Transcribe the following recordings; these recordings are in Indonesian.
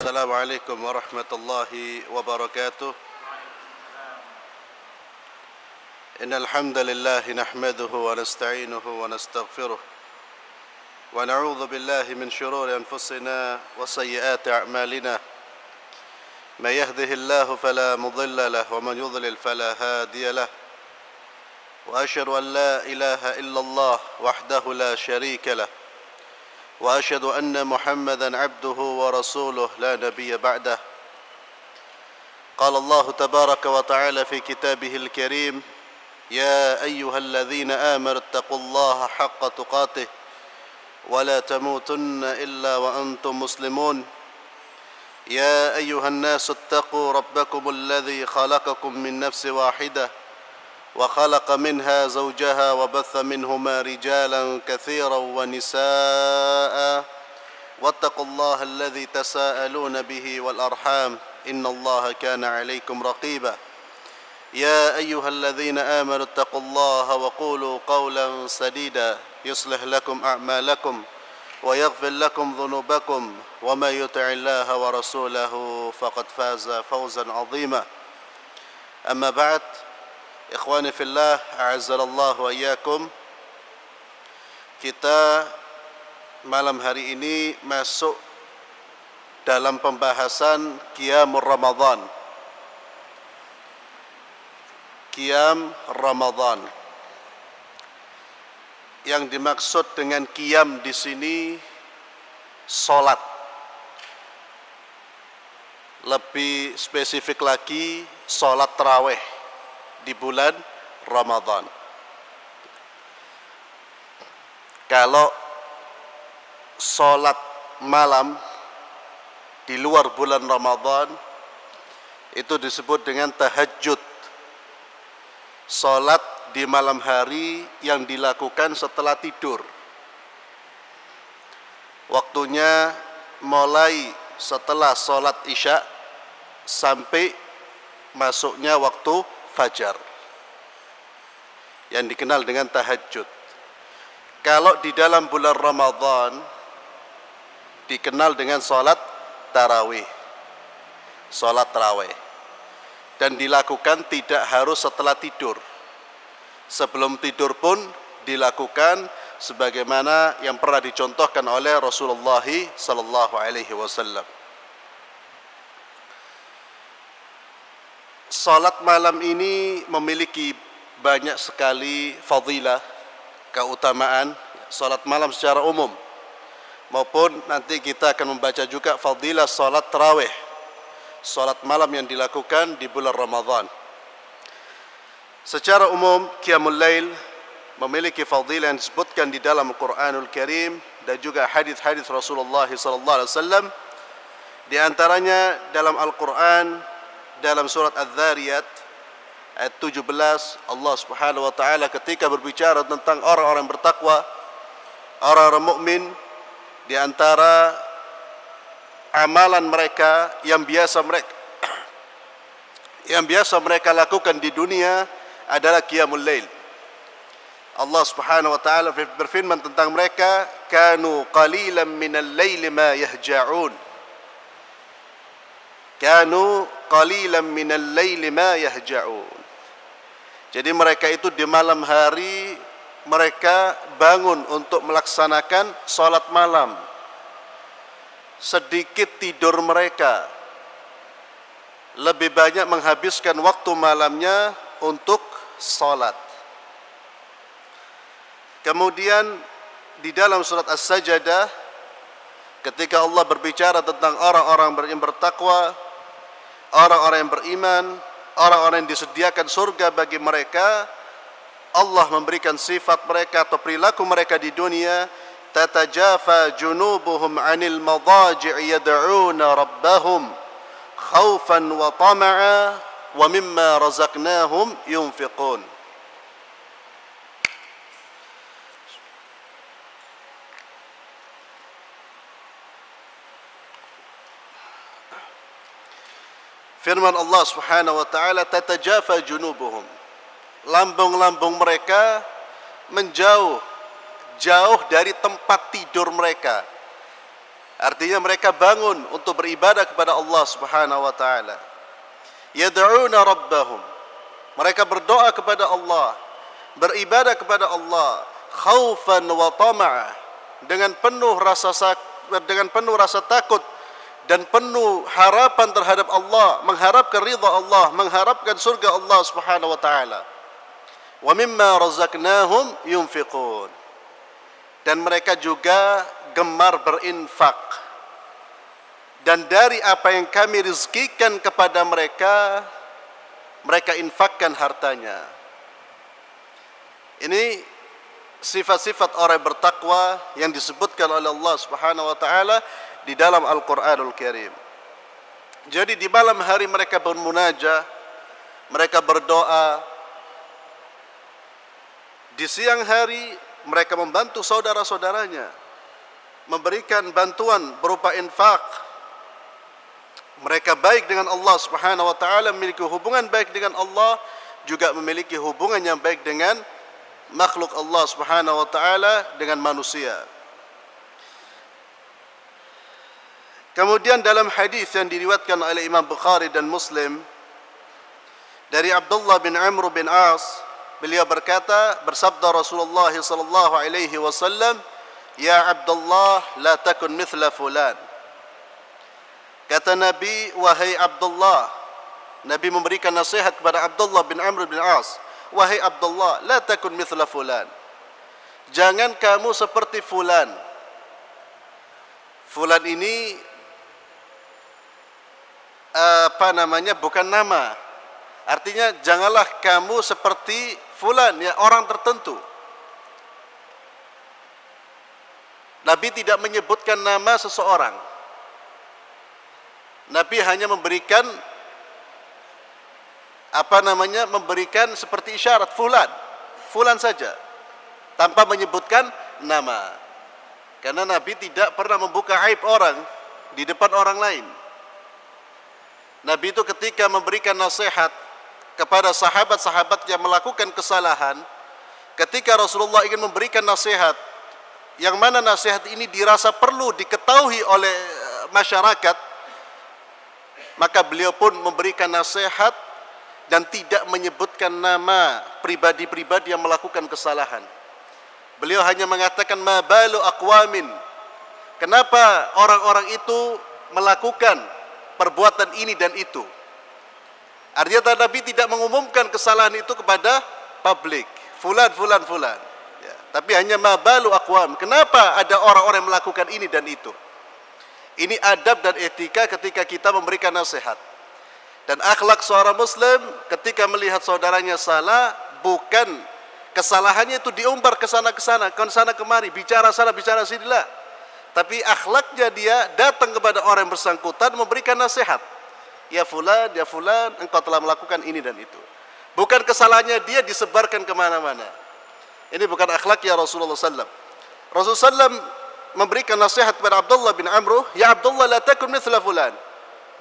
السلام عليكم ورحمة الله وبركاته. إن الحمد لله نحمده ونستعينه ونستغفره ونعوذ بالله من شرور أنفسنا وسيئات أعمالنا. من يهده الله فلا مضل له ومن يضلل فلا هادي له. وأشهد أن لا إله إلا الله وحده لا شريك له وأشهد أن محمدا عبده ورسوله لا نبي بعده. قال الله تبارك وتعالى في كتابه الكريم: يا أيها الذين آمنوا اتقوا الله حق تقاته ولا تموتن إلا وأنتم مسلمون. يا أيها الناس اتقوا ربكم الذي خلقكم من نفس واحدة وخلق منها زوجها وبث منهما رجالا كثيرا ونساء واتقوا الله الذي تساءلون به والأرحام إن الله كان عليكم رقيبا. يا أيها الذين آمنوا اتقوا الله وقولوا قولا سديدا يصلح لكم أعمالكم ويغفر لكم ذنوبكم ومن يطع الله ورسوله فقد فاز فوزا عظيما. أما بعد، ikhwani fillah, a'azzallahu wa iyyakum. Kita malam hari ini masuk dalam pembahasan Qiyamul Ramadan. Qiyam Ramadan. Yang dimaksud dengan qiyam di sini salat. Lebih spesifik lagi, salat tarawih di bulan Ramadan. Kalau sholat malam di luar bulan Ramadan itu disebut dengan tahajud. Sholat di malam hari yang dilakukan setelah tidur. Waktunya mulai setelah sholat isya sampai masuknya waktu fajar, yang dikenal dengan tahajud. Kalau di dalam bulan Ramadan dikenal dengan salat tarawih. Salat tarawih. Dan dilakukan tidak harus setelah tidur. Sebelum tidur pun dilakukan sebagaimana yang pernah dicontohkan oleh Rasulullah sallallahu alaihi wasallam. Salat malam ini memiliki banyak sekali fadilah, keutamaan. Salat malam secara umum, maupun nanti kita akan membaca juga fadilah salat tarawih, salat malam yang dilakukan di bulan Ramadan. Secara umum, Qiyamul Lail memiliki fadilah yang disebutkan di dalam Al-Quranul Karim dan juga hadis-hadis Rasulullah SAW. Di antaranya dalam Al-Quran, dalam surat Adz-Dzariyat ayat 17, Allah Subhanahu wa taala ketika berbicara tentang orang-orang bertakwa, orang-orang mukmin, di antara amalan mereka yang biasa mereka lakukan di dunia adalah qiyamul lail. Allah Subhanahu wa taala berfirman tentang mereka, kanu qalilan minal laili ma yahja'un. Kanu qalilan minal laili ma yahja'un. Jadi mereka itu di malam hari mereka bangun untuk melaksanakan salat malam. Sedikit tidur mereka. Lebih banyak menghabiskan waktu malamnya untuk salat. Kemudian di dalam surat As-Sajdah ketika Allah berbicara tentang orang-orang yang bertakwa, orang-orang yang beriman, orang-orang yang disediakan surga bagi mereka, Allah memberikan sifat mereka atau perilaku mereka di dunia, tatajafa junubuhum 'anil madaji' yad'una rabbahum khaufan wa tama'a wa mimma razaqnahum yunfiqun. Firman Allah Subhanahu wa taala, tatajafa junubuhum. Lambung-lambung mereka menjauh dari tempat tidur mereka. Artinya mereka bangun untuk beribadah kepada Allah Subhanahu wa taala. Yad'una rabbahum. Mereka berdoa kepada Allah, beribadah kepada Allah, khaufan wa tama'a, dengan penuh rasa takut dan penuh harapan terhadap Allah, mengharapkan ridha Allah, mengharapkan surga Allah Subhanahu wa taala. Wa mimma razaqnahum yunfiqun. Dan mereka juga gemar berinfak. Dan dari apa yang kami rizkikan kepada mereka, mereka infakkan hartanya. Ini sifat-sifat orang bertakwa yang disebutkan oleh Allah Subhanahu wa taala di dalam Al-Qur'anul Karim. Jadi di malam hari mereka bermunajah, mereka berdoa. Di siang hari mereka membantu saudara-saudaranya, memberikan bantuan berupa infak. Mereka baik dengan Allah Subhanahu wa taala, memiliki hubungan baik dengan Allah, juga memiliki hubungan yang baik dengan makhluk Allah Subhanahu wa taala, dengan manusia. Kemudian dalam hadis yang diriwayatkan oleh Imam Bukhari dan Muslim dari Abdullah bin Amr bin As, beliau berkata, bersabda Rasulullah sallallahu alaihi wasallam, "Ya Abdullah, la takun mithla fulan." Kata Nabi, wahai Abdullah, Nabi memberikan nasihat kepada Abdullah bin Amr bin As, wahai Abdullah, la takun mithla fulan. Jangan kamu seperti fulan. Fulan ini bukan nama. Artinya janganlah kamu seperti fulan, ya, orang tertentu. Nabi tidak menyebutkan nama seseorang. Nabi hanya memberikan memberikan seperti isyarat, fulan saja, tanpa menyebutkan nama. Karena Nabi tidak pernah membuka aib orang di depan orang lain. Nabi itu ketika memberikan nasihat kepada sahabat-sahabat yang melakukan kesalahan, ketika Rasulullah ingin memberikan nasihat, yang mana nasihat ini dirasa perlu diketahui oleh masyarakat, maka beliau pun memberikan nasihat dan tidak menyebutkan nama pribadi-pribadi yang melakukan kesalahan. Beliau hanya mengatakan, ma balu aqwamin, kenapa orang-orang itu melakukan perbuatan ini dan itu. Artinya Nabi tidak mengumumkan kesalahan itu kepada publik, fulan. Ya, tapi hanya ma balu aqwam, kenapa ada orang-orang yang melakukan ini dan itu. Ini adab dan etika ketika kita memberikan nasihat. Dan akhlak seorang muslim ketika melihat saudaranya salah, bukan kesalahannya itu diumbar ke sana kemari, bicara sana bicara sini lah. Tapi akhlaknya dia datang kepada orang yang bersangkutan, memberikan nasihat. Ya fulan, engkau telah melakukan ini dan itu. Bukan kesalahannya dia disebarkan kemana-mana. Ini bukan akhlak ya Rasulullah SAW. Rasulullah SAW memberikan nasihat kepada Abdullah bin Amr, ya Abdullah, la takun mithla fulan.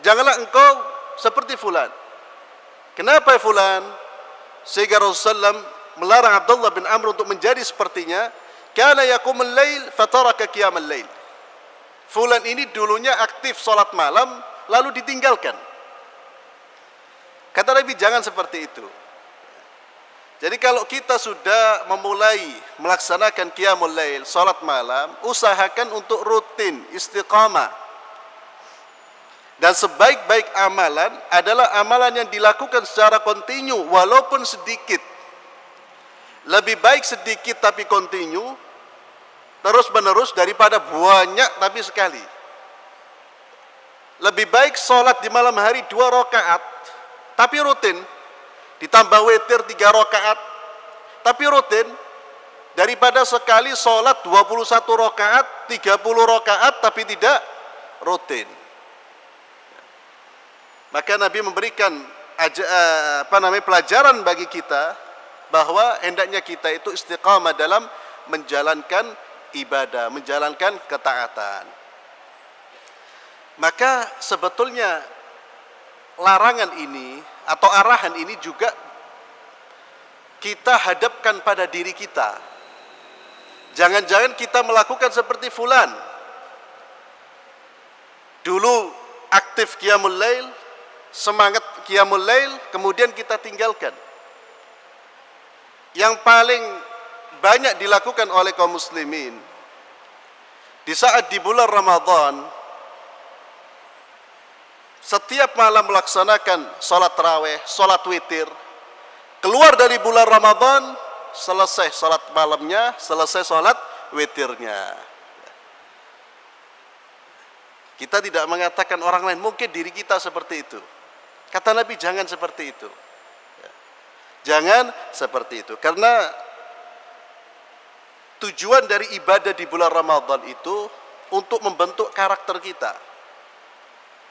Janganlah engkau seperti fulan. Kenapa ya fulan? Sehingga Rasulullah SAW melarang Abdullah bin Amr untuk menjadi sepertinya. Kana yaqumul lail fataraka qiyamal lail. Fulan ini dulunya aktif salat malam lalu ditinggalkan. Kata Nabi, jangan seperti itu. Jadi kalau kita sudah memulai melaksanakan qiyamul lail, salat malam, usahakan untuk rutin, istiqamah. Dan sebaik-baik amalan adalah amalan yang dilakukan secara kontinu walaupun sedikit. Lebih baik sedikit tapi kontinu, terus menerus, daripada banyak tapi sekali. Lebih baik salat di malam hari 2 rakaat tapi rutin, ditambah witir 3 rakaat tapi rutin, daripada sekali sholat 21 rakaat 30 rakaat tapi tidak rutin. Maka Nabi memberikan pelajaran bagi kita bahwa hendaknya kita itu istiqamah dalam menjalankan ibadah, menjalankan ketaatan. Maka sebetulnya larangan ini atau arahan ini juga kita hadapkan pada diri kita. Jangan-jangan kita melakukan seperti fulan. Dulu aktif qiyamul lail, semangat qiyamul lail, kemudian kita tinggalkan. Yang paling banyak dilakukan oleh kaum muslimin di saat di bulan Ramadan, setiap malam melaksanakan sholat tarawih, sholat witir. Keluar dari bulan Ramadan, selesai sholat malamnya, selesai sholat witirnya. Kita tidak mengatakan orang lain, mungkin diri kita seperti itu. Kata Nabi, jangan seperti itu. Jangan seperti itu. Karena tujuan dari ibadah di bulan Ramadan itu untuk membentuk karakter kita,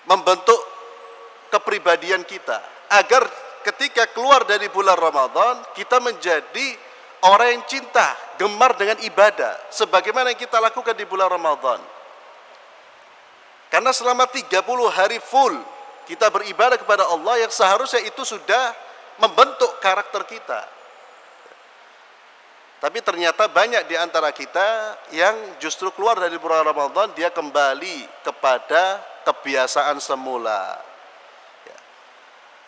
membentuk kepribadian kita, agar ketika keluar dari bulan Ramadan kita menjadi orang yang cinta, gemar dengan ibadah sebagaimana yang kita lakukan di bulan Ramadan. Karena selama 30 hari full kita beribadah kepada Allah, yang seharusnya itu sudah membentuk karakter kita. Tapi ternyata banyak di antara kita yang justru keluar dari bulan Ramadan, dia kembali kepada kebiasaan semula. Ya.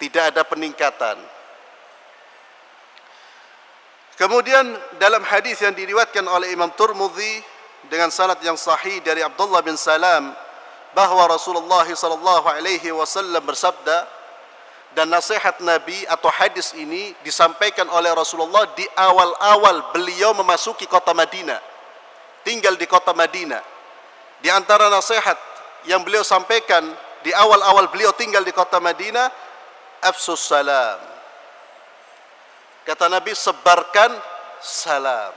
Tidak ada peningkatan. Kemudian dalam hadis yang diriwayatkan oleh Imam Tirmidzi dengan sanad yang sahih dari Abdullah bin Salam, bahwa Rasulullah SAW bersabda, dan nasihat Nabi atau hadis ini disampaikan oleh Rasulullah di awal-awal beliau memasuki kota Madinah, tinggal di kota Madinah. Di antara nasihat yang beliau sampaikan di awal-awal beliau tinggal di kota Madinah, afsus salam. Kata Nabi, sebarkan salam.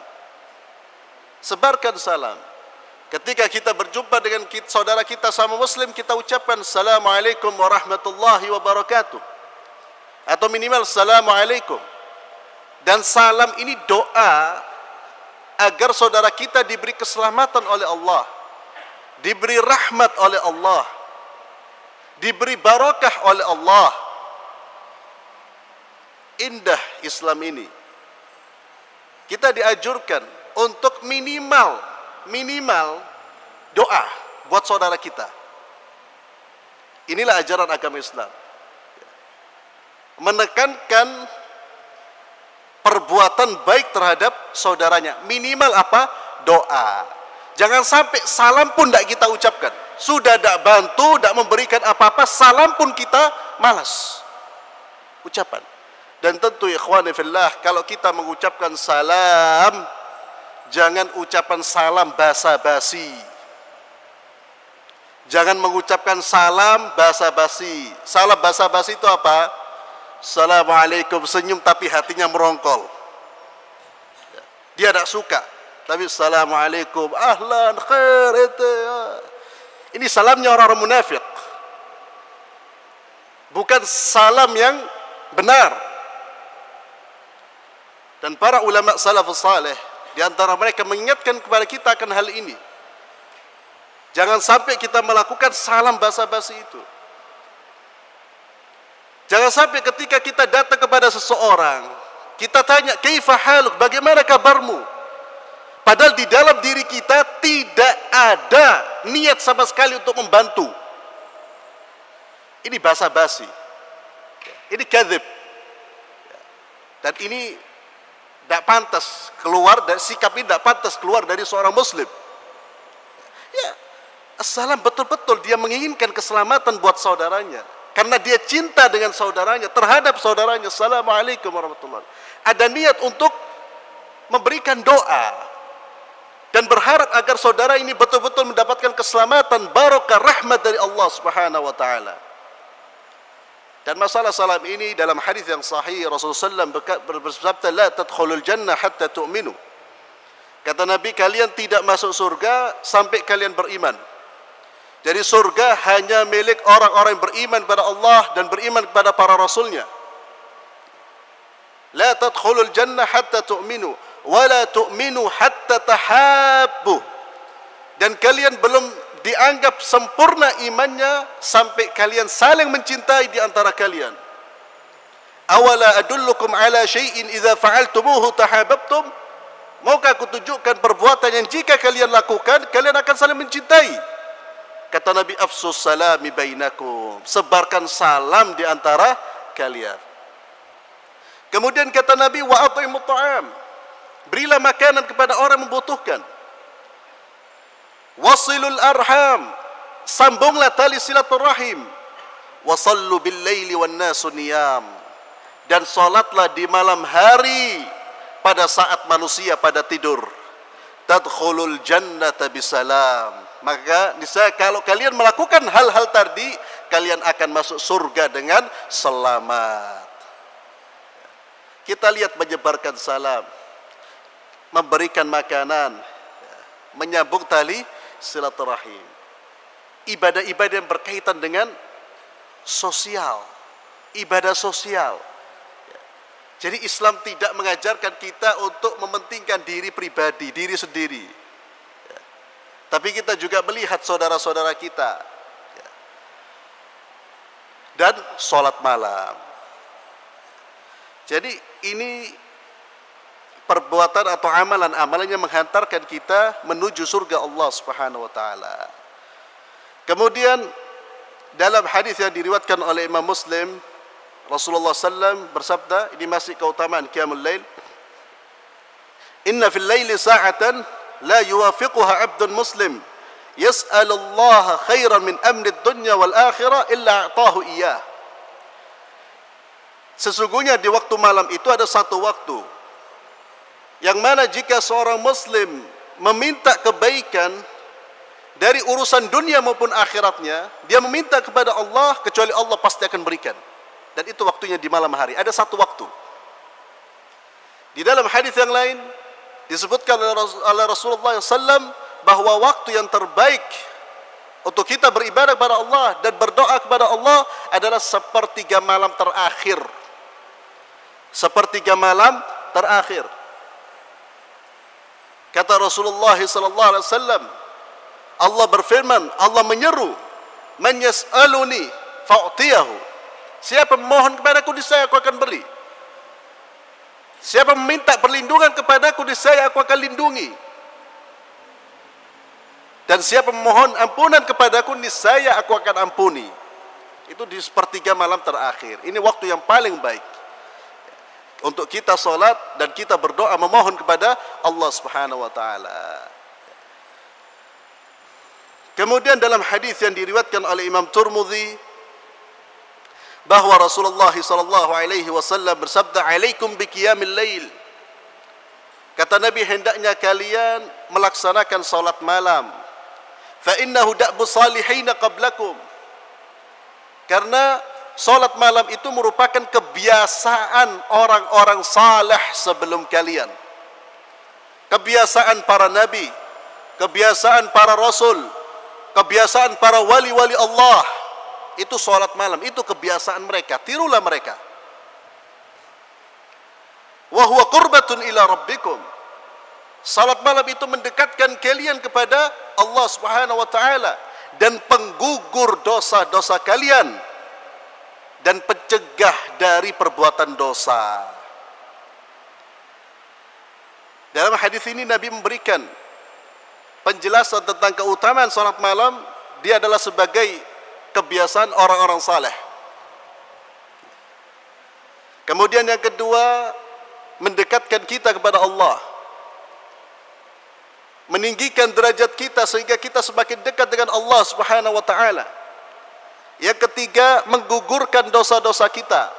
Sebarkan salam. Ketika kita berjumpa dengan saudara kita sama muslim, kita ucapkan assalamualaikum warahmatullahi wabarakatuh, atau minimal assalamualaikum. Dan salam ini doa agar saudara kita diberi keselamatan oleh Allah, diberi rahmat oleh Allah, diberi barakah oleh Allah. Indah Islam ini. Kita diajurkan untuk minimal doa buat saudara kita. Inilah ajaran agama Islam, menekankan perbuatan baik terhadap saudaranya. Minimal apa? Doa. Jangan sampai salam pun tidak kita ucapkan. Sudah tidak bantu, tidak memberikan apa-apa, salam pun kita malas ucapan. Dan tentu ikhwani fillah, kalau kita mengucapkan salam, jangan ucapan salam basa-basi. Jangan mengucapkan salam basa-basi. Salam basa-basi itu apa? Assalamualaikum, senyum tapi hatinya merongkol. Dia tidak suka. Tapi assalamualaikum, ahlan, khair, itu. Ini salamnya orang-orang munafik. Bukan salam yang benar. Dan para ulama salafus saleh di antara mereka mengingatkan kepada kita akan hal ini. Jangan sampai kita melakukan salam basa-basi itu. Jangan sampai ketika kita datang kepada seseorang, kita tanya, kaifa haluk, bagaimana kabarmu? Padahal di dalam diri kita tidak ada niat sama sekali untuk membantu. Ini basa-basi. Ini kadzib. Dan ini tidak pantas keluar, dan sikap ini tidak pantas keluar dari seorang muslim. Ya, assalam betul-betul dia menginginkan keselamatan buat saudaranya, karena dia cinta dengan saudaranya, terhadap saudaranya. Assalamualaikum warahmatullahi wabarakatuh. Ada niat untuk memberikan doa dan berharap agar saudara ini betul-betul mendapatkan keselamatan, barakah, rahmat dari Allah Subhanahu wa taala. Dan masalah salam ini dalam hadis yang sahih Rasulullah SAW bersabda, la tadkhulul jannah hatta tu'minu. Kata Nabi, kalian tidak masuk surga sampai kalian beriman. Jadi surga hanya milik orang-orang yang beriman kepada Allah dan beriman kepada para rasulnya. La tadkhulul jannah hatta tu'minu wa la tu'minu hatta tahabbu. Dan kalian belum dianggap sempurna imannya sampai kalian saling mencintai di antara kalian. Awala adullukum ala syai'in idza fa'altumuhu tahabbtum. Maukah aku tunjukkan perbuatan yang jika kalian lakukan, kalian akan saling mencintai. Kata Nabi, afsus salami bainakum, sebarkan salam di antara kalian. Kemudian kata Nabi, wa at'imut ta'am, berilah makanan kepada orang yang membutuhkan. Wasilul arham, sambunglah tali silaturahim. Wasallu bil laili wan nasu niyam, dan salatlah di malam hari pada saat manusia pada tidur. Tadkhulul jannata bisalam, maka kalau kalian melakukan hal-hal tadi, kalian akan masuk surga dengan selamat. Kita lihat menyebarkan salam, memberikan makanan, menyambung tali silaturahim, ibadah-ibadah yang berkaitan dengan sosial, ibadah sosial. Jadi Islam tidak mengajarkan kita untuk mementingkan diri pribadi, diri sendiri, tapi kita juga melihat saudara-saudara kita, dan sholat malam. Jadi ini perbuatan atau amalan-amalan yang menghantarkan kita menuju surga Allah Subhanahu wa taala. Kemudian dalam hadis yang diriwayatkan oleh Imam Muslim, Rasulullah SAW bersabda, ini masih keutamaan qiyamul lail, inna fil laili sa'atan la yuwafiquha 'abdun muslim yas'alullaha khairan min amri dunya wal akhirah illa a'tahu iyyah. Sesungguhnya di waktu malam itu ada satu waktu yang mana jika seorang muslim meminta kebaikan dari urusan dunia maupun akhiratnya, dia meminta kepada Allah, kecuali Allah pasti akan berikan. Dan itu waktunya di malam hari. Ada satu waktu. Di dalam hadis yang lain disebutkan oleh Rasulullah SAW bahwa waktu yang terbaik untuk kita beribadah kepada Allah dan berdoa kepada Allah adalah sepertiga malam terakhir. Sepertiga malam terakhir. Kata Rasulullah SAW, Allah berfirman, Allah menyeru, man yas'aluni fa'tiyahu, siapa memohon kepadaku, niscaya aku akan beri. Siapa meminta perlindungan kepadaku, niscaya aku akan lindungi. Dan siapa memohon ampunan kepadaku, niscaya aku akan ampuni. Itu di sepertiga malam terakhir. Ini waktu yang paling baik untuk kita sholat dan kita berdoa memohon kepada Allah Subhanahu wa taala. Kemudian dalam hadis yang diriwayatkan oleh Imam Tirmidzi bahwa Rasulullah SAW bersabda, alaikum biqiyamil lail. Kata Nabi, hendaknya kalian melaksanakan salat malam. Fa innahu da'bu salihina qablakum. Karena salat malam itu merupakan kebiasaan orang-orang saleh sebelum kalian. Kebiasaan para nabi, kebiasaan para rasul, kebiasaan para wali-wali Allah. Itu salat malam, itu kebiasaan mereka, tirulah mereka. Wa huwa qurbatun ila rabbikum. Salat malam itu mendekatkan kalian kepada Allah Subhanahu wa taala dan penggugur dosa-dosa kalian dan pencegah dari perbuatan dosa. Dalam hadis ini Nabi memberikan penjelasan tentang keutamaan salat malam. Dia adalah sebagai kebiasaan orang-orang saleh. Kemudian yang kedua, mendekatkan kita kepada Allah, meninggikan derajat kita sehingga kita semakin dekat dengan Allah Subhanahu wa taala. Yang ketiga, menggugurkan dosa-dosa kita.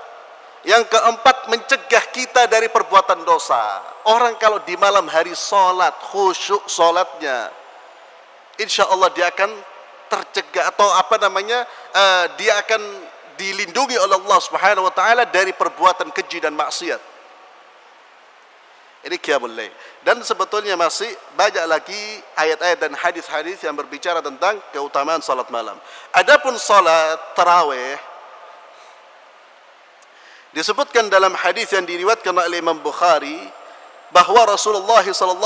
Yang keempat, mencegah kita dari perbuatan dosa. Orang kalau di malam hari salat, khusyuk salatnya, insya Allah dia akan tercegah atau dia akan dilindungi oleh Allah Subhanahu wa taala dari perbuatan keji dan maksiat. Ini qiyamul lail. Dan sebetulnya masih banyak lagi ayat-ayat dan hadis-hadis yang berbicara tentang keutamaan salat malam. Adapun salat tarawih disebutkan dalam hadis yang diriwayatkan oleh Imam Bukhari bahwa Rasulullah SAW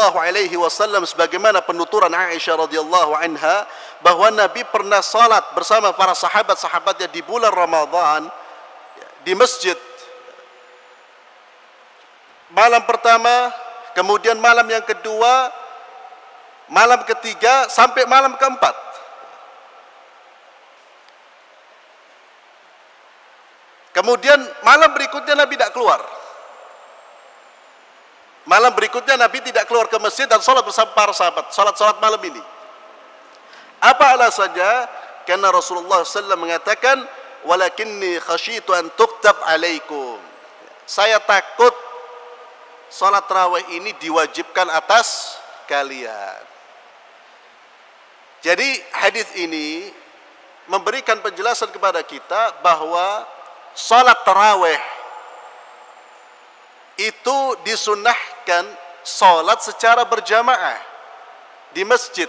sebagaimana penuturan Aisyah radhiyallahu anha bahwa Nabi pernah salat bersama para sahabat-sahabatnya di bulan Ramadan di masjid. Malam pertama, kemudian malam yang kedua, malam ketiga sampai malam keempat. Kemudian malam berikutnya Nabi tidak keluar. Malam berikutnya Nabi tidak keluar ke masjid dan sholat bersama para sahabat. Sholat malam ini. Apa alasannya? Karena Rasulullah SAW mengatakan, walakinni khasyitu an tuktab alaikum. Saya takut sholat tarawih ini diwajibkan atas kalian. Jadi hadis ini memberikan penjelasan kepada kita bahwa sholat tarawih itu disunnahkan sholat secara berjamaah di masjid.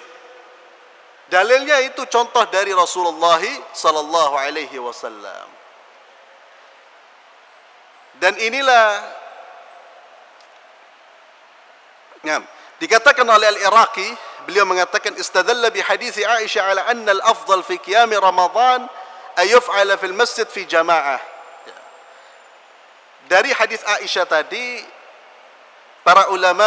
Dalilnya itu contoh dari Rasulullah sallallahu alaihi wasallam. Dan inilah dikatakan oleh Al-Iraqi, beliau mengatakan istadalla bi hadits Aisyah ala anna al-afdal fi qiyam Ramadan ay yuf'ala fil masjid fi jamaah. Dari hadis Aisyah tadi, para ulama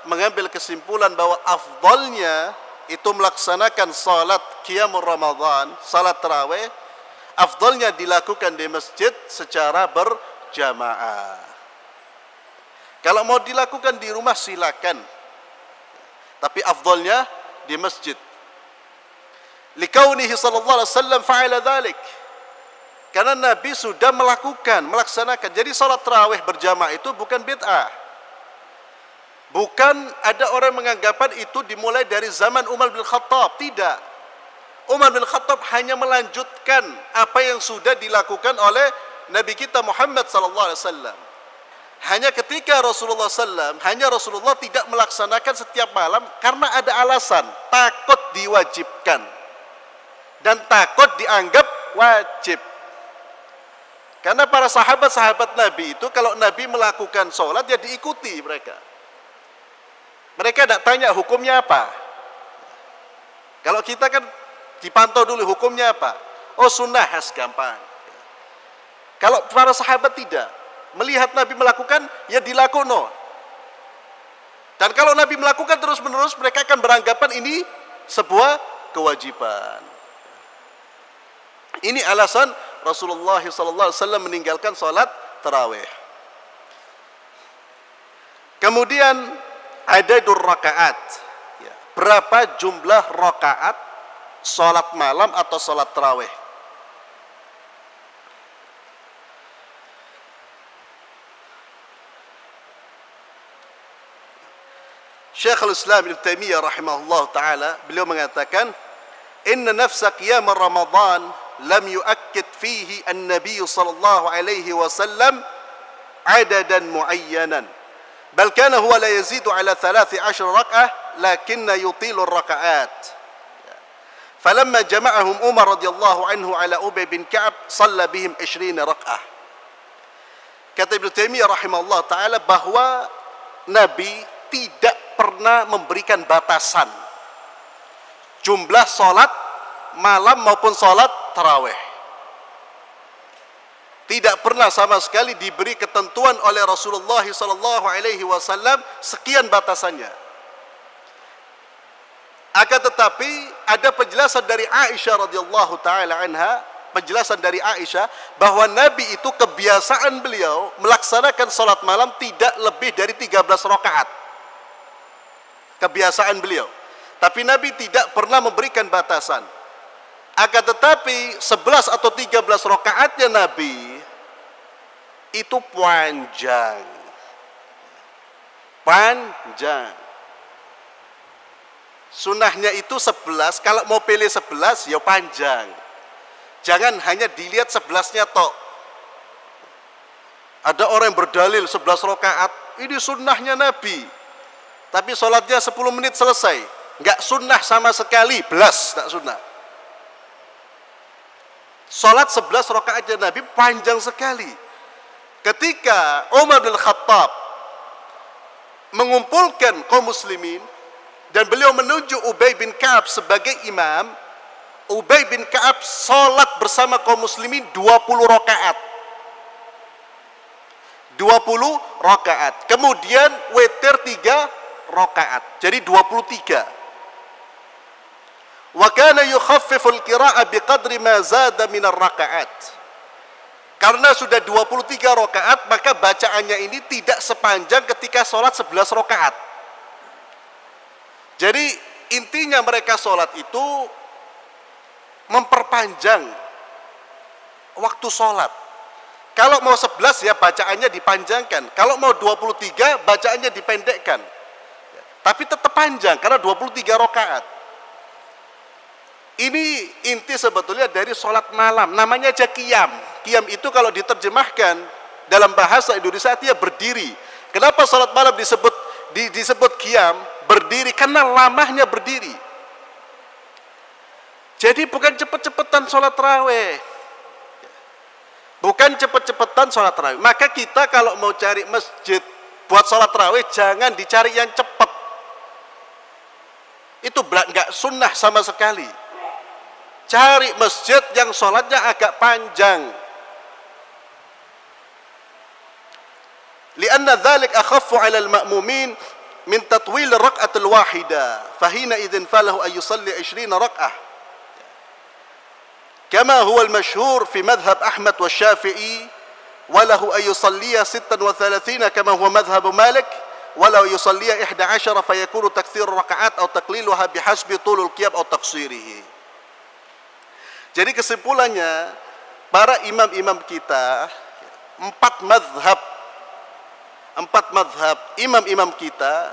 mengambil kesimpulan bahwa afdalnya itu melaksanakan salat qiyamul Ramadan, salat tarawih, afdalnya dilakukan di masjid secara berjamaah. Kalau mau dilakukan di rumah silakan, tapi afdalnya di masjid. Likaunihi sallallahu alaihi wasallam fa'ala dzalik. Karena Nabi sudah melaksanakan. Jadi salat tarawih berjamaah itu bukan bid'ah. Bukan ada orang menganggapan itu dimulai dari zaman Umar bin Khattab. Tidak. Umar bin Khattab hanya melanjutkan apa yang sudah dilakukan oleh Nabi kita Muhammad SAW. Hanya ketika Rasulullah tidak melaksanakan setiap malam karena ada alasan. Takut diwajibkan. Dan takut dianggap wajib. Karena para sahabat-sahabat Nabi itu kalau Nabi melakukan sholat ya diikuti mereka. Mereka tidak tanya hukumnya apa. Kalau kita kan dipantau dulu hukumnya apa. Oh sunnah, gampang. Kalau para sahabat tidak. Melihat Nabi melakukan, ya dilakukan. Dan kalau Nabi melakukan terus-menerus, mereka akan beranggapan ini sebuah kewajiban. Ini alasan Rasulullah SAW meninggalkan salat tarawih. Kemudian adadur rakaat. Berapa jumlah rakaat salat malam atau salat tarawih? Syekhul Islam Ibnu Taimiyah rahimahullah taala beliau mengatakan, "Inna nafsa qiyam Ramadan lam yu'akkid fihi an-nabiy sallallahu alaihi wasallam adadan muayyanan bal kana huwa la yazidu ala 13 rak'ah lakinna yutilu ar-raka'at falamma jama'ahum Umar radhiyallahu anhu ala Ubay bin Ka'ab shalla bihim 20 rak'ah." Kata Ibnu Taimiyah rahimahullah taala bahwa Nabi tidak pernah memberikan batasan jumlah salat malam maupun salat tarawih. Tidak pernah sama sekali diberi ketentuan oleh Rasulullah SAW sekian batasannya. Akan tetapi ada penjelasan dari Aisyah radhiyallahu taala anha, penjelasan dari Aisyah bahwa Nabi itu kebiasaan beliau melaksanakan salat malam tidak lebih dari 13 rakaat. Kebiasaan beliau. Tapi Nabi tidak pernah memberikan batasan. Akan tetapi 11 atau 13 rakaatnya Nabi itu panjang. Panjang. Sunnahnya itu 11, kalau mau pilih 11 ya panjang. Jangan hanya dilihat 11-nya tok. Ada orang yang berdalil 11 rakaat, ini sunnahnya Nabi. Tapi sholatnya 10 menit selesai. Enggak sunnah sama sekali, belas tak sunnah. Sholat 11 rakaatnya Nabi panjang sekali. Ketika Umar bin Khattab mengumpulkan kaum muslimin dan beliau menunjuk Ubay bin Ka'ab sebagai imam, Ubay bin Ka'ab sholat bersama kaum muslimin 20 rakaat. 20 rakaat. Kemudian witir 3 rakaat. Jadi 23. Wa kana yukhaffifu al-qira'ah biqadri ma zada min ar-raka'at. Karena sudah 23 rakaat, maka bacaannya ini tidak sepanjang ketika sholat 11 rakaat. Jadi intinya mereka sholat itu memperpanjang waktu sholat. Kalau mau 11 ya bacaannya dipanjangkan. Kalau mau 23 bacaannya dipendekkan. Tapi tetap panjang karena 23 rakaat. Ini inti sebetulnya dari sholat malam. Namanya aja qiyam. Qiyam itu kalau diterjemahkan dalam bahasa Indonesia artinya berdiri. Kenapa sholat malam disebut qiyam? Berdiri karena lamanya berdiri. Jadi bukan cepet-cepetan sholat tarawih. Bukan cepet-cepetan sholat tarawih. Maka kita kalau mau cari masjid buat sholat tarawih jangan dicari yang cepat. Itu nggak sunnah sama sekali. Cari masjid yang sholatnya agak panjang. Lianna dzalik akhaffu 'ala al-ma'mumin min tatwil ar-rak'at al-wahida. Fahina idzin falahu ay yusalli 20 rak'ah. Kama huwa al-mashhur fi madhhab Ahmad wa Syafi'i, wa lahu ay yusalliya 36 kama huwa madhhab Malik, wa lahu yusalliya 11 fayakunu takthir rak'at atau taqliluha bihasbi tulul qiyam atau taqsirihi. Jadi kesimpulannya, para imam-imam kita, empat madhab imam-imam kita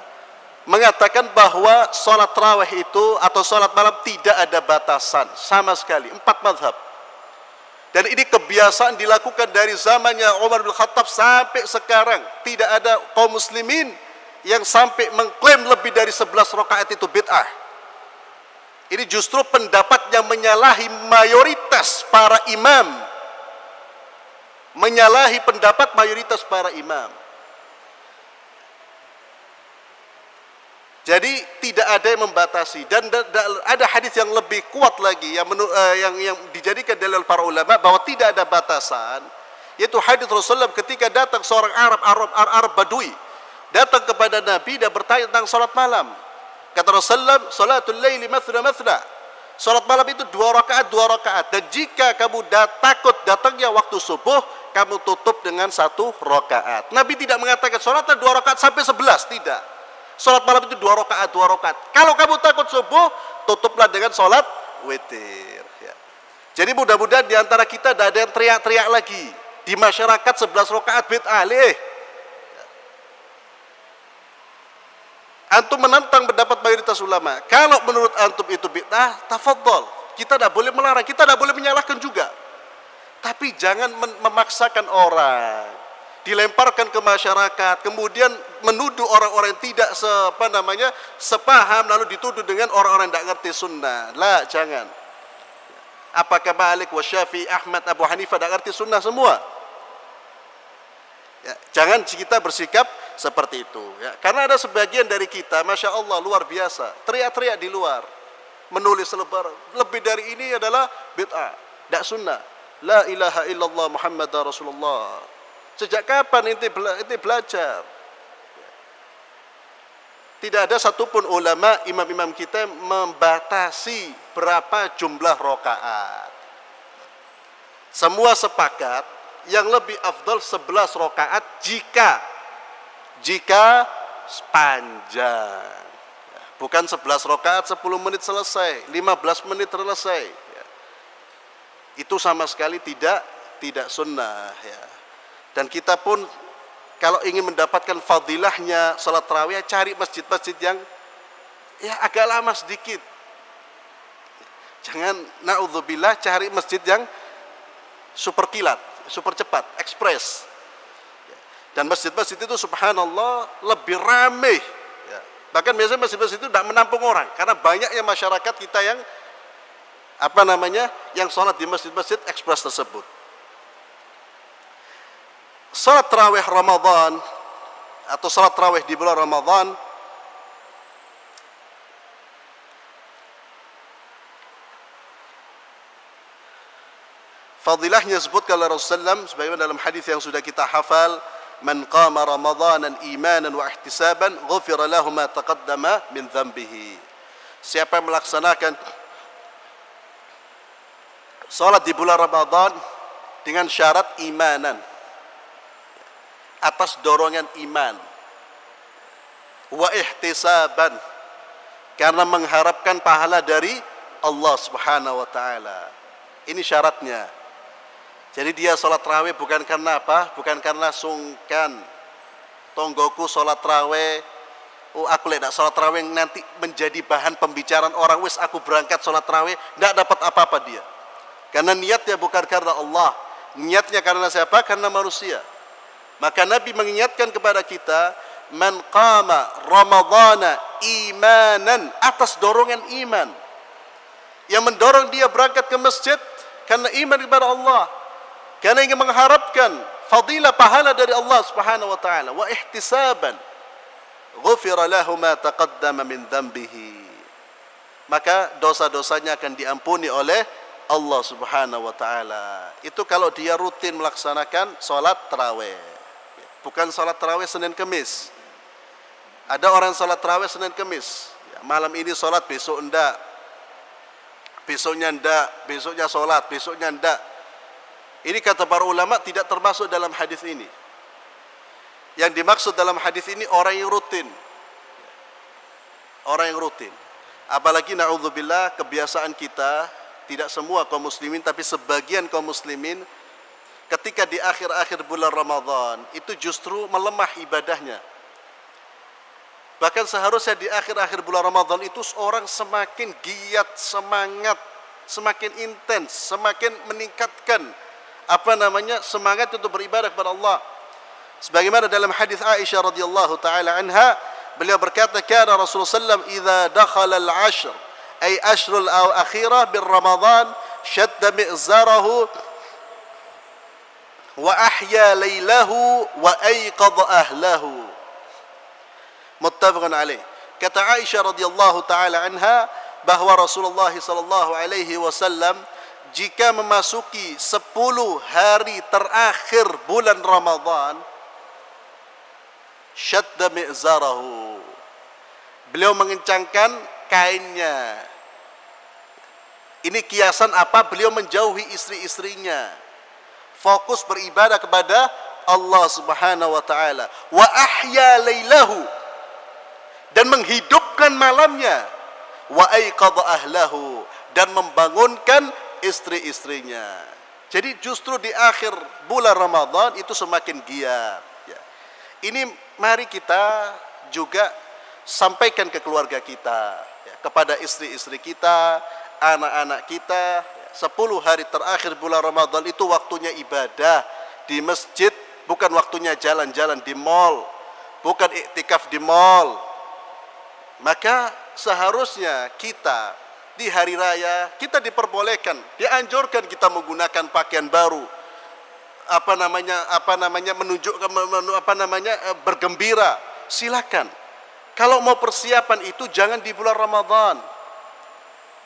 mengatakan bahwa sholat tarawih itu atau sholat malam tidak ada batasan sama sekali. Empat madhab. Dan ini kebiasaan dilakukan dari zamannya Umar bin Khattab sampai sekarang. Tidak ada kaum muslimin yang sampai mengklaim lebih dari 11 rakaat itu bid'ah. Ini justru pendapat yang menyalahi mayoritas para imam. Menyalahi pendapat mayoritas para imam. Jadi tidak ada yang membatasi. Dan ada hadis yang lebih kuat lagi yang dijadikan dalil para ulama bahwa tidak ada batasan. Yaitu hadis Rasulullah ketika datang seorang Arab Badui. Datang kepada Nabi dan bertanya tentang salat malam. Kata Rasulullah, salatul laili mathna. Salat malam itu 2 rakaat. Dan jika kamu takut datangnya waktu subuh, kamu tutup dengan 1 rakaat. Nabi tidak mengatakan salatnya 2 rakaat sampai 11, tidak. Salat malam itu 2 rakaat. Kalau kamu takut subuh, tutuplah dengan salat witir. Ya. Jadi mudah-mudahan di antara kita tidak ada yang teriak-teriak lagi. Di masyarakat 11 rakaat bid'ah. Antum menantang pendapat mayoritas ulama. Kalau menurut antum itu bid'ah, tafadhol. Kita tidak boleh melarang, kita tidak boleh menyalahkan juga. Tapi jangan memaksakan orang. Dilemparkan ke masyarakat, kemudian menuduh orang-orang yang tidak sepaham, lalu dituduh dengan orang-orang yang tidak ngerti sunnah. Lah, jangan. Apakah Malik, Syafi'i, Ahmad, Abu Hanifah tidak ngerti sunnah semua? Ya, jangan kita bersikap seperti itu. Ya. Karena ada sebagian dari kita, Masya Allah, luar biasa. Teriak-teriak di luar. Menulis selebar. Lebih dari ini adalah bid'ah. Tidak sunnah. La ilaha illallah Muhammad Rasulullah. Sejak kapan inti belajar? Tidak ada satupun ulama, imam-imam kita membatasi berapa jumlah rakaat. Semua sepakat yang lebih afdal 11 rakaat jika panjang. Bukan 11 rakaat 10 menit selesai, 15 menit selesai. Itu sama sekali tidak sunnah. Ya. Dan kita pun kalau ingin mendapatkan fadilahnya salat tarawih, cari masjid-masjid yang ya agak lama sedikit. Jangan naudzubillah cari masjid yang super kilat, super cepat, ekspres. Dan masjid-masjid itu subhanallah lebih ramai. Ya. Bahkan biasanya masjid-masjid itu tidak menampung orang, karena banyaknya masyarakat kita yang yang sholat di masjid-masjid ekspres tersebut. Salat tarawih Ramadan atau salat tarawih di bulan Ramadan fadilahnya disebutkan oleh Rasulullah SAW sebagaimana dalam hadis yang sudah kita hafal, man qama ramadanan imanan wa ihtisaban ghufira lahu ma taqaddama min dhanbihi. Siapa yang melaksanakan salat di bulan Ramadan dengan syarat imanan, atas dorongan iman, wa ihtisaban, karena mengharapkan pahala dari Allah Subhanahu wa taala. Ini syaratnya. Jadi dia sholat tarawih bukan karena apa? Bukan karena sungkan. Tonggoku sholat tarawih, oh aku tidak sholat tarawih nanti menjadi bahan pembicaraan orang, wis aku berangkat sholat tarawih, tidak dapat apa-apa dia. Karena niatnya bukan karena Allah, niatnya karena siapa? Karena manusia. Maka Nabi mengingatkan kepada kita, man qama ramadhana imanan, atas dorongan iman. Yang mendorong dia berangkat ke masjid karena iman kepada Allah, karena ingin mengharapkan fadilah pahala dari Allah Subhanahu wa taala, wa ihtisaban ghufira lahu ma taqaddama min dhanbihi, maka dosa-dosanya akan diampuni oleh Allah Subhanahu wa taala. Itu kalau dia rutin melaksanakan salat tarawih. Bukan salat tarawih Senin Kemis. Ada orang salat tarawih Senin Kemis, malam ini salat, besok enggak, besoknya enggak, besoknya salat, besoknya enggak. Ini kata para ulama tidak termasuk dalam hadis ini. Yang dimaksud dalam hadis ini orang yang rutin. Orang yang rutin. Apalagi na'udzubillah, kebiasaan kita, tidak semua kaum muslimin tapi sebagian kaum muslimin, ketika di akhir-akhir bulan Ramadan itu justru melemah ibadahnya. Bahkan seharusnya di akhir-akhir bulan Ramadan itu orang semakin giat, semangat, semakin intens, semakin meningkatkan semangat untuk beribadah kepada Allah. Sebagaimana dalam hadis Aisyah radhiyallahu taala anha, beliau berkata, kana Rasulullah sallallahu alaihi wasallam idza dakhala al-ashr ay ashrul akhirah bir Ramadan shadda mi'zarahu wa ahya lailahu wa ayqadha ahlahu. Muttafaqun alaih. Kata Aisyah radhiyallahu taala anha bahwa Rasulullah sallallahu alaihi wasallam jika memasuki 10 hari terakhir bulan Ramadan, syadda mi'zarahu, beliau mengencangkan kainnya. Ini kiasan apa? Beliau menjauhi istri-istrinya, fokus beribadah kepada Allah Subhanahu wa taala. Wa ahya lailahu, dan menghidupkan malamnya. Wa ayqadha ahlahu, dan membangunkan istri-istrinya. Jadi justru di akhir bulan Ramadan itu semakin giat. Ya. Ini mari kita juga sampaikan ke keluarga kita, ya, kepada istri-istri kita, anak-anak kita. 10 hari terakhir bulan Ramadan itu waktunya ibadah di masjid, bukan waktunya jalan-jalan di mall, bukan iktikaf di mall. Maka seharusnya kita di hari raya kita diperbolehkan, dianjurkan kita menggunakan pakaian baru, menunjukkan bergembira, silakan. Kalau mau persiapan itu jangan di bulan Ramadan,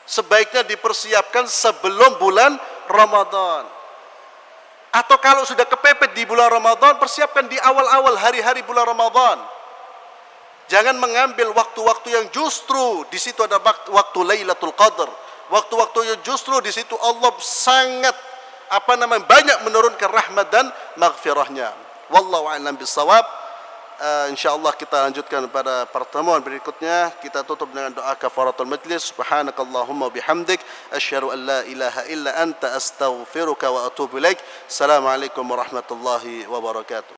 sebaiknya dipersiapkan sebelum bulan Ramadan. Atau kalau sudah kepepet di bulan Ramadan, persiapkan di awal-awal hari-hari bulan Ramadan. Jangan mengambil waktu-waktu yang justru di situ ada waktu Lailatul Qadar, waktu-waktu yang justru di situ Allah sangat banyak menurunkan rahmat dan maghfirahnya. Wallahu a'lam bissawab. Insyaallah kita lanjutkan pada pertemuan berikutnya. Kita tutup dengan doa kafaratul majlis. Subhanakallahumma bihamdik asyhadu an la ilaha illa anta astaghfiruka wa atubu ilaik. Assalamualaikum warahmatullahi wabarakatuh.